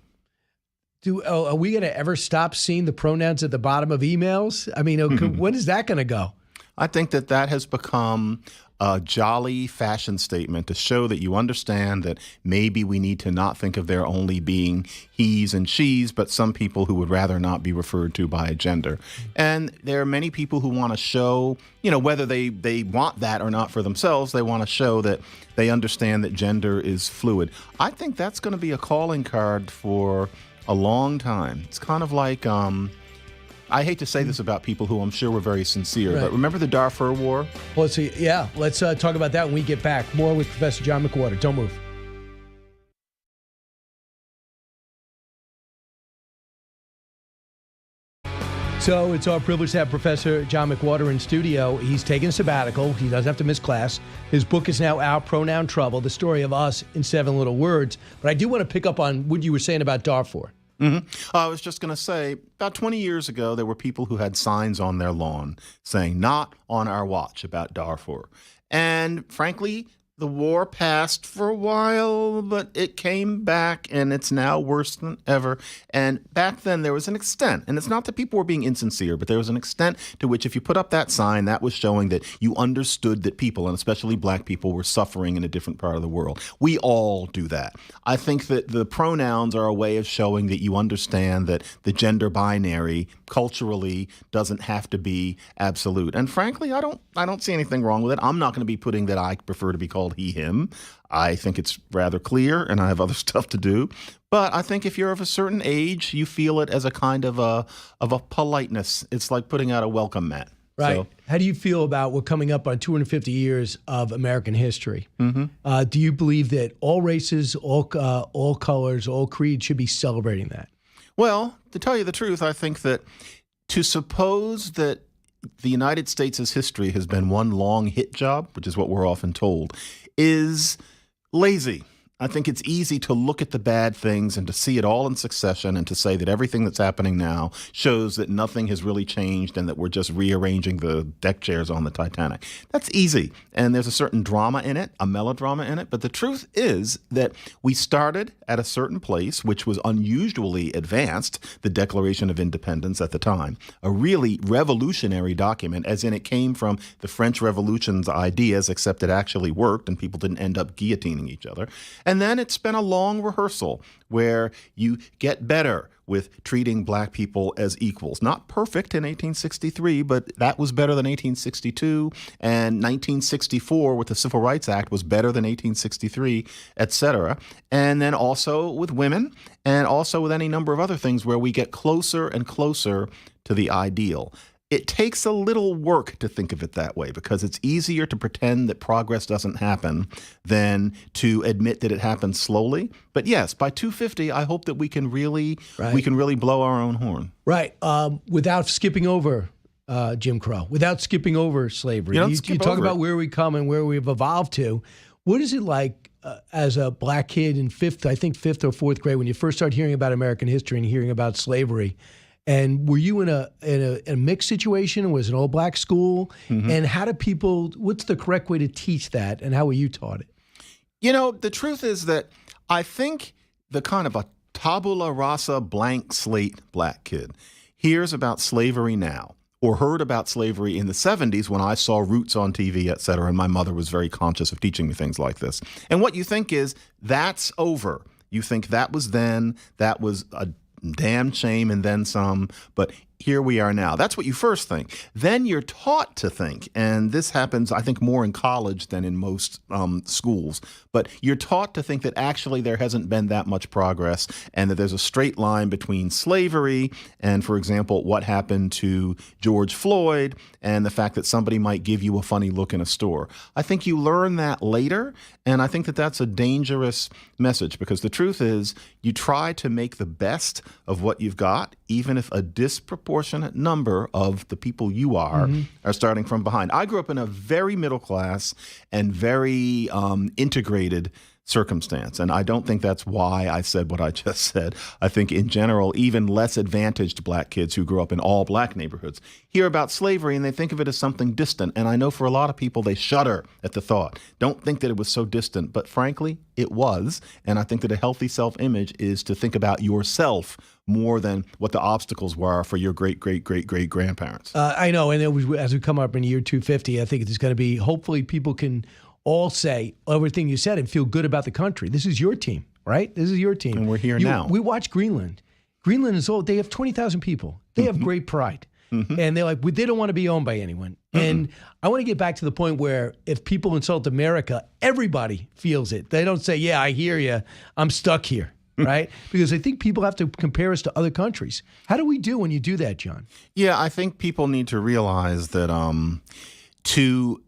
Are we going to ever stop seeing the pronouns at the bottom of emails? I mean, when is that going to go? I think that has become a jolly fashion statement to show that you understand that maybe we need to not think of there only being he's and she's, but some people who would rather not be referred to by a gender. And there are many people who want to show, whether they want that or not for themselves, they want to show that they understand that gender is fluid. I think that's going to be a calling card for a long time. It's kind of like, I hate to say this about people who I'm sure were very sincere, but remember the Darfur War? Well, let's talk about that when we get back. More with Professor John McWhorter. Don't move. So it's our privilege to have Professor John McWhorter in studio. He's taking a sabbatical. He doesn't have to miss class. His book is now out, Pronoun Trouble, the story of us in 7 little words. But I do want to pick up on what you were saying about Darfur. I was just going to say, about 20 years ago, there were people who had signs on their lawn saying, "Not on our watch," about Darfur. And frankly, the war passed for a while, but it came back, and it's now worse than ever. And back then, there was an extent, and it's not that people were being insincere, but there was an extent to which if you put up that sign, that was showing that you understood that people, and especially black people, were suffering in a different part of the world. We all do that. I think that the pronouns are a way of showing that you understand that the gender binary culturally doesn't have to be absolute. And frankly, I don't see anything wrong with it. I'm not going to be putting that I prefer to be called he, him. I think it's rather clear, and I have other stuff to do. But I think if you're of a certain age, you feel it as a kind of a politeness. It's like putting out a welcome mat. Right. So, how do you feel about we're coming up on 250 years of American history? mm-hmm. Do you believe that all races, all colors, all creeds should be celebrating that? Well, to tell you the truth, I think that to suppose that the United States' history has been one long hit job, which is what we're often told, is lazy. I think it's easy to look at the bad things and to see it all in succession and to say that everything that's happening now shows that nothing has really changed and that we're just rearranging the deck chairs on the Titanic. That's easy. And there's a certain drama in it, a melodrama in it. But the truth is that we started at a certain place, which was unusually advanced, the Declaration of Independence at the time, a really revolutionary document, as in it came from the French Revolution's ideas, except it actually worked and people didn't end up guillotining each other. And then it's been a long rehearsal where you get better with treating black people as equals. Not perfect in 1863, but that was better than 1862. And 1964 with the Civil Rights Act was better than 1863, et cetera. And then also with women and also with any number of other things where we get closer and closer to the ideal. It takes a little work to think of it that way because it's easier to pretend that progress doesn't happen than to admit that it happens slowly. But yes, by 250, I hope that we can really blow our own horn. Right. Without skipping over Jim Crow, without skipping over slavery. You talk about where we come and where we've evolved to. What is it like as a black kid in fifth or fourth grade when you first start hearing about American history and hearing about slavery? And were you in a mixed situation? Was it an all-black school? Mm-hmm. And what's the correct way to teach that, and how were you taught it? You know, the truth is that I think the kind of a tabula rasa blank slate black kid hears about slavery now or heard about slavery in the 70s when I saw Roots on TV, et cetera, and my mother was very conscious of teaching me things like this. And what you think is, that's over. You think that was then, that was a damn shame and then some, but here we are now. That's what you first think. Then you're taught to think, and this happens, I think, more in college than in most schools, but you're taught to think that actually there hasn't been that much progress and that there's a straight line between slavery and, for example, what happened to George Floyd and the fact that somebody might give you a funny look in a store. I think you learn that later, and I think that that's a dangerous message because the truth is you try to make the best of what you've got, even if a disproportionate number of the people you are starting from behind. I grew up in a very middle class and very integrated circumstance. And I don't think that's why I said what I just said. I think in general, even less advantaged black kids who grew up in all black neighborhoods hear about slavery and they think of it as something distant. And I know for a lot of people, they shudder at the thought. Don't think that it was so distant. But frankly, it was. And I think that a healthy self-image is to think about yourself more than what the obstacles were for your great-great-great-great-grandparents. I know. And as we come up in year 250, I think it's going to be, hopefully people can all say everything you said and feel good about the country. This is your team, right? This is your team. And we're here now. We watch Greenland. Greenland is old. They have 20,000 people. They have great pride. And they're like, they don't want to be owned by anyone. And I want to get back to the point where if people insult America, everybody feels it. They don't say, yeah, I hear you. I'm stuck here, right? Because I think people have to compare us to other countries. How do we do when you do that, John? Yeah, I think people need to realize that to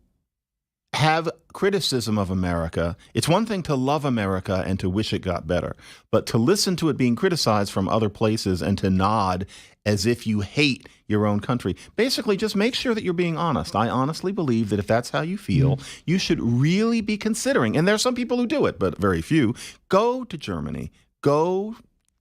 have criticism of America, it's one thing to love America and to wish it got better, but to listen to it being criticized from other places and to nod as if you hate your own country, basically just make sure that you're being honest. I honestly believe that if that's how you feel, you should really be considering, and there are some people who do it, but very few, go to Germany, go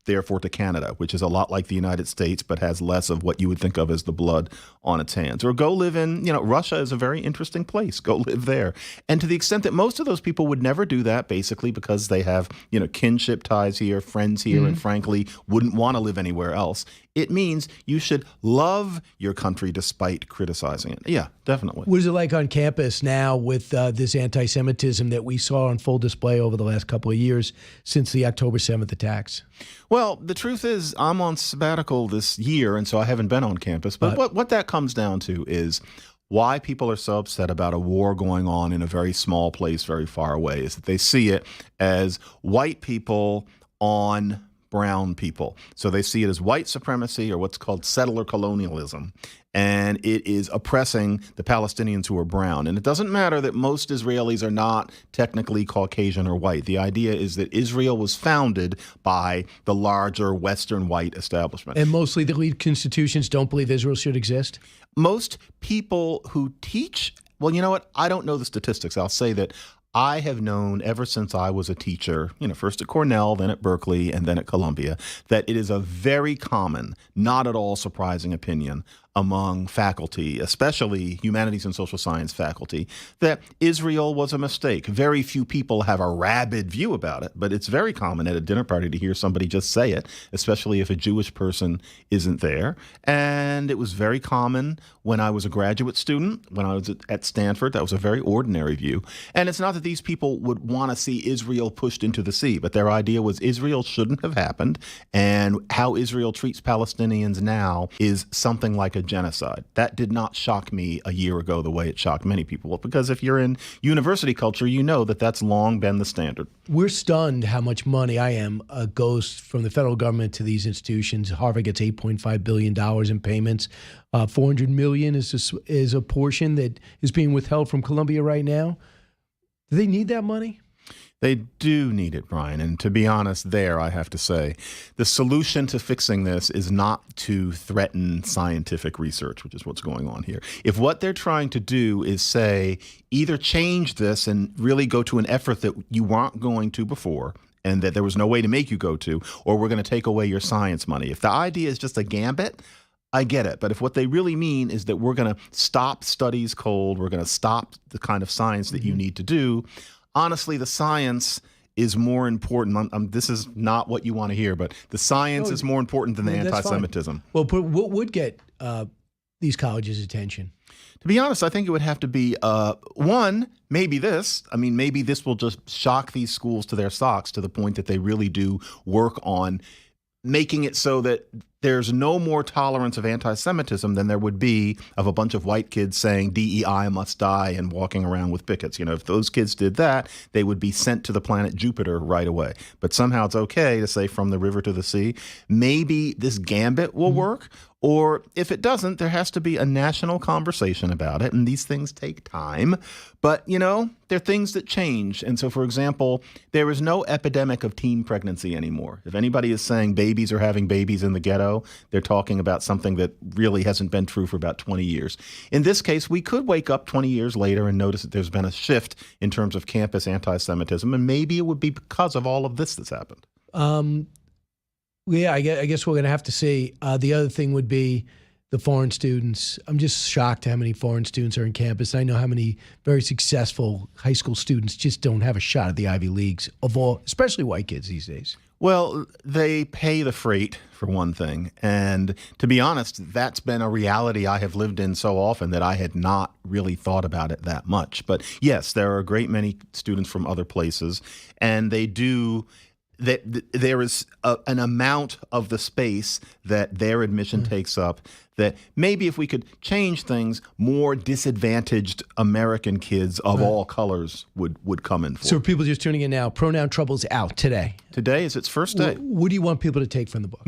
therefore to Canada, which is a lot like the United States, but has less of what you would think of as the blood on its hands. Or go live in, Russia is a very interesting place. Go live there. And to the extent that most of those people would never do that, basically because they have, kinship ties here, friends here, and frankly, wouldn't want to live anywhere else. It means you should love your country despite criticizing it. Yeah, definitely. What is it like on campus now with this anti-Semitism that we saw on full display over the last couple of years since the October 7th attacks? Well, the truth is I'm on sabbatical this year, and so I haven't been on campus. But what that comes down to is why people are so upset about a war going on in a very small place very far away is that they see it as white people on brown people. So they see it as white supremacy or what's called settler colonialism. And it is oppressing the Palestinians who are brown. And it doesn't matter that most Israelis are not technically Caucasian or white. The idea is that Israel was founded by the larger Western white establishment. And mostly the elite institutions don't believe Israel should exist? Most people who teach, well, you know what? I don't know the statistics. I'll say that I have known ever since I was a teacher, first at Cornell, then at Berkeley, and then at Columbia, that it is a very common, not at all surprising opinion among faculty, especially humanities and social science faculty, that Israel was a mistake. Very few people have a rabid view about it, but it's very common at a dinner party to hear somebody just say it, especially if a Jewish person isn't there. And it was very common when I was a graduate student, when I was at Stanford. That was a very ordinary view. And it's not that these people would want to see Israel pushed into the sea, but their idea was Israel shouldn't have happened, and how Israel treats Palestinians now is something like a genocide. That did not shock me a year ago the way it shocked many people, because if you're in university culture, you know that that's long been the standard. We're stunned how much money goes from the federal government to these institutions. Harvard gets $8.5 billion in payments. $400 million is a portion that is being withheld from Columbia right now. Do they need that money? They do need it, Brian. And to be honest, I have to say, the solution to fixing this is not to threaten scientific research, which is what's going on here. If what they're trying to do is say, either change this and really go to an effort that you weren't going to before, and that there was no way to make you go to, or we're going to take away your science money. If the idea is just a gambit, I get it. But if what they really mean is that we're going to stop studies cold, we're going to stop the kind of science that you need to do, honestly, the science is more important. This is not what you want to hear, but the science is more important than the anti-Semitism. Well, what would get these colleges' attention? To be honest, I think it would have to be, one, maybe this. I mean, maybe this will just shock these schools to their socks to the point that they really do work on making it so that there's no more tolerance of anti-Semitism than there would be of a bunch of white kids saying DEI must die and walking around with pickets. If those kids did that, they would be sent to the planet Jupiter right away. But somehow it's okay to say from the river to the sea. Maybe this gambit will work. Or if it doesn't, there has to be a national conversation about it. And these things take time. But, they're things that change. And so, for example, there is no epidemic of teen pregnancy anymore. If anybody is saying babies are having babies in the ghetto, they're talking about something that really hasn't been true for about 20 years. In this case, we could wake up 20 years later and notice that there's been a shift in terms of campus anti-Semitism. And maybe it would be because of all of this that's happened. Yeah, I guess we're going to have to see. The other thing would be the foreign students. I'm just shocked how many foreign students are in campus. I know how many very successful high school students just don't have a shot at the Ivy Leagues, especially white kids these days. Well, they pay the freight, for one thing. And to be honest, that's been a reality I have lived in so often that I had not really thought about it that much. But yes, there are a great many students from other places, and they do... that there is an amount of the space that their admission takes up that maybe if we could change things, more disadvantaged American kids of all colors would come in for. So for people just tuning in now, Pronoun Trouble's out today. Today is its first day. What do you want people to take from the book?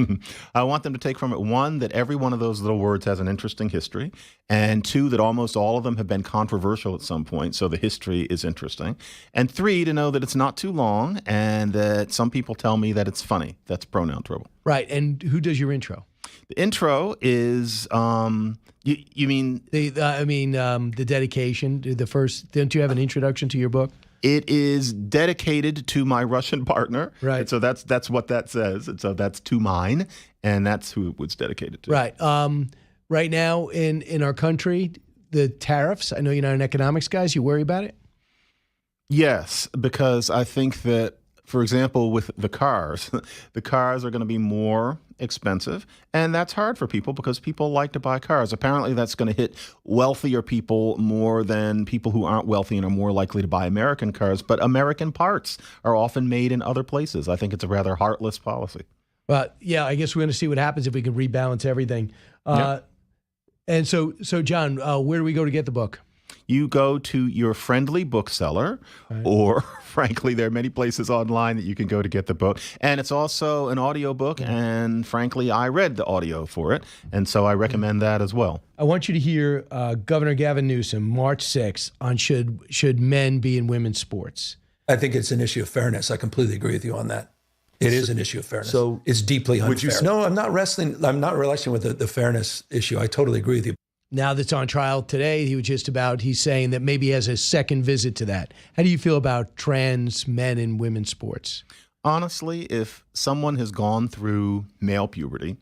I want them to take from it, one, that every one of those little words has an interesting history, and two, that almost all of them have been controversial at some point, so the history is interesting, and three, to know that it's not too long and that some people tell me that it's funny. That's Pronoun Trouble. Right, and who does your intro? The intro is, you mean... the dedication, the first, don't you have an introduction to your book? It is dedicated to my Russian partner. Right. And so that's what that says. And so that's to mine, and that's who it was dedicated to. Right. Right now in our country, the tariffs, I know you're not an economics guy. You worry about it? Yes, because I think that, for example, with the cars are going to be more expensive, and that's hard for people because people like to buy cars. Apparently, that's going to hit wealthier people more than people who aren't wealthy and are more likely to buy American cars. But American parts are often made in other places. I think it's a rather heartless policy. Well, yeah, I guess we're going to see what happens if we can rebalance everything. And so John, where do we go to get the book? You go to your friendly bookseller, or frankly, there are many places online that you can go to get the book. And it's also an audio book, and frankly, I read the audio for it, and so I recommend that as well. I want you to hear Governor Gavin Newsom, March 6th, on should men be in women's sports. I think it's an issue of fairness. I completely agree with you on that. It is an issue of fairness. So it's deeply unfair. No, I'm not wrestling with the fairness issue. I totally agree with you. Now that's on trial today, he's saying that maybe he has a second visit to that. How do you feel about trans men in women's sports? Honestly, if someone has gone through male puberty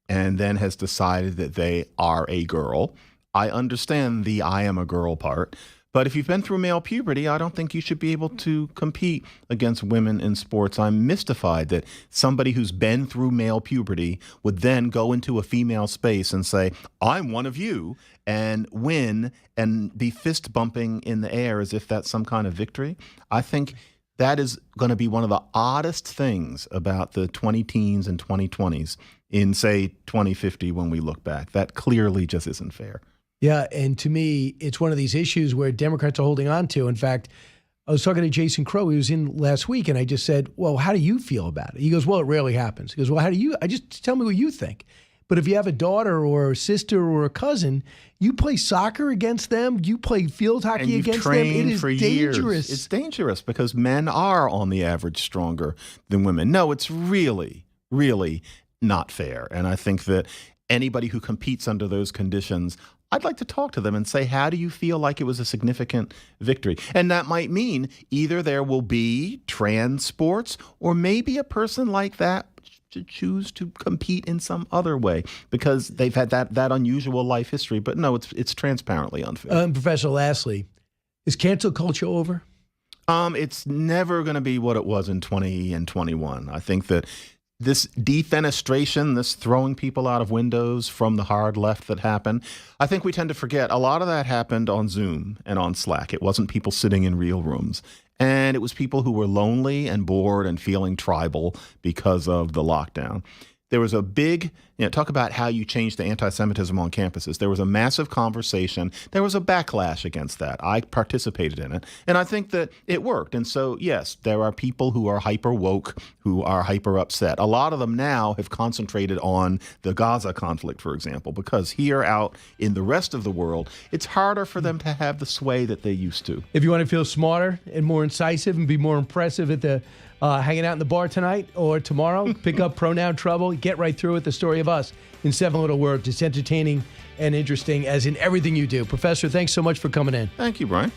and then has decided that they are a girl, I understand the I am a girl part. But if you've been through male puberty, I don't think you should be able to compete against women in sports. I'm mystified that somebody who's been through male puberty would then go into a female space and say, I'm one of you, and win and be fist bumping in the air as if that's some kind of victory. I think that is going to be one of the oddest things about the 20-teens and 2020s in, say, 2050 when we look back. That clearly just isn't fair. Yeah, and to me, it's one of these issues where Democrats are holding on to. In fact, I was talking to Jason Crow. He was in last week, and I just said, well, how do you feel about it? He goes, well, it rarely happens. He goes, well, just tell me what you think. But if you have a daughter or a sister or a cousin, you play soccer against them, you play field hockey against them. It is dangerous. Years. It's dangerous because men are, on the average, stronger than women. No, it's really, really not fair. And I think that anybody who competes under those conditions, I'd like to talk to them and say, how do you feel like it was a significant victory? And that might mean either there will be trans sports or maybe a person like that should choose to compete in some other way because they've had that unusual life history. But no, it's transparently unfair. Professor, lastly, is cancel culture over? It's never going to be what it was in 20 and 21. I think that this defenestration, this throwing people out of windows from the hard left that happened, I think we tend to forget a lot of that happened on Zoom and on Slack. It wasn't people sitting in real rooms. And it was people who were lonely and bored and feeling tribal because of the lockdown. There was a big, talk about how you change the anti-Semitism on campuses. There was a massive conversation. There was a backlash against that. I participated in it. And I think that it worked. And so, yes, there are people who are hyper woke, who are hyper upset. A lot of them now have concentrated on the Gaza conflict, for example, because here out in the rest of the world, it's harder for them to have the sway that they used to. If you want to feel smarter and more incisive and be more impressive at the hanging out in the bar tonight or tomorrow, pick up Pronoun Trouble, get right through it, the story of us in 7 little words. It's entertaining and interesting, as in everything you do. Professor, thanks so much for coming in. Thank you, Brian.